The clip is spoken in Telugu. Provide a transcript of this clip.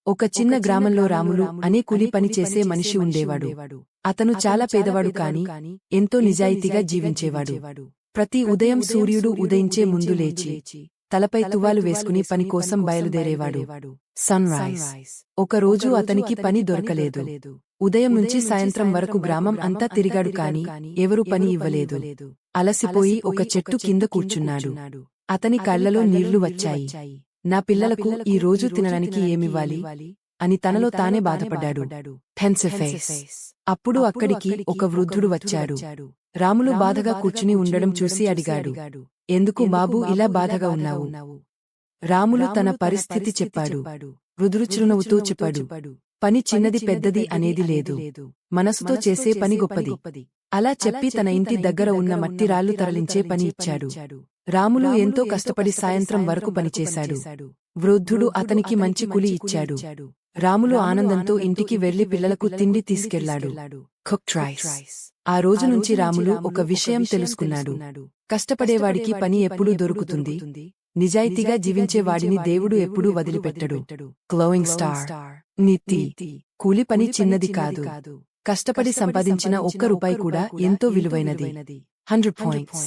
ఒక చిన్న గ్రామంలో రాములు అనే కూలి పని చేసే మనిషి ఉండేవాడు. అతను చాలా పేదవాడు కాని ఎంతో నిజాయితీగా జీవించేవాడు. ప్రతి ఉదయం సూర్యుడు ఉదయించే ముందు లేచి తలపై తువ్వాలు వేసుకుని పని కోసం బయలుదేరేవాడు. Sun rise. ఒకరోజు అతనికి పని దొరకలేదు. ఉదయం నుంచి సాయంత్రం వరకు గ్రామం అంతా తిరిగాడు కాని ఎవరూ పని ఇవ్వలేదు. అలసిపోయి ఒక చెట్టు కింద కూర్చున్నాడు. అతని కళ్లలో నీళ్లు వచ్చాయి. నా పిల్లలకు ఈ రోజు తినడానికి ఏమివ్వాలి అని తనలో తానే బాధపడ్డాడు. పెన్సిఫేస్. అప్పుడు అక్కడికి ఒక వృద్ధుడు వచ్చాడు. రాములు బాధగా కూర్చుని ఉండడం చూసి అడిగాడు, ఎందుకు బాబూ ఇలా బాధగా ఉన్నావు? రాములు తన పరిస్థితి చెప్పాడు. వృద్ధుడు చిరునవ్వుతూ చెప్పాడు, పని చిన్నది పెద్దది అనేది లేదు, మనసుతో చేసే పని గొప్పది. అలా చెప్పి తన ఇంటి దగ్గర ఉన్న మట్టి రాళ్లు తరలించే పని ఇచ్చాడు. రాములు ఎంతో కష్టపడి సాయంత్రం వరకు పనిచేశాడు. వృద్ధుడు అతనికి మంచి కూలి ఇచ్చాడు. రాములు ఆనందంతో ఇంటికి వెళ్లి పిల్లలకు తిండి తీసుకెళ్లాడు. Cooked rice. ఆ రోజు నుంచి రాములు ఒక విషయం తెలుసుకున్నాడు. కష్టపడేవాడికి పని ఎప్పుడూ దొరుకుతుంది. నిజాయితీగా జీవించేవాడిని దేవుడు ఎప్పుడూ వదిలిపెట్టడు. Glowing star. నీతి. కూలి పని చిన్నది కాదు. కష్టపడి సంపాదించిన ఒక్క రూపాయి కూడా ఎంతో విలువైనది. 100 పాయింట్స్.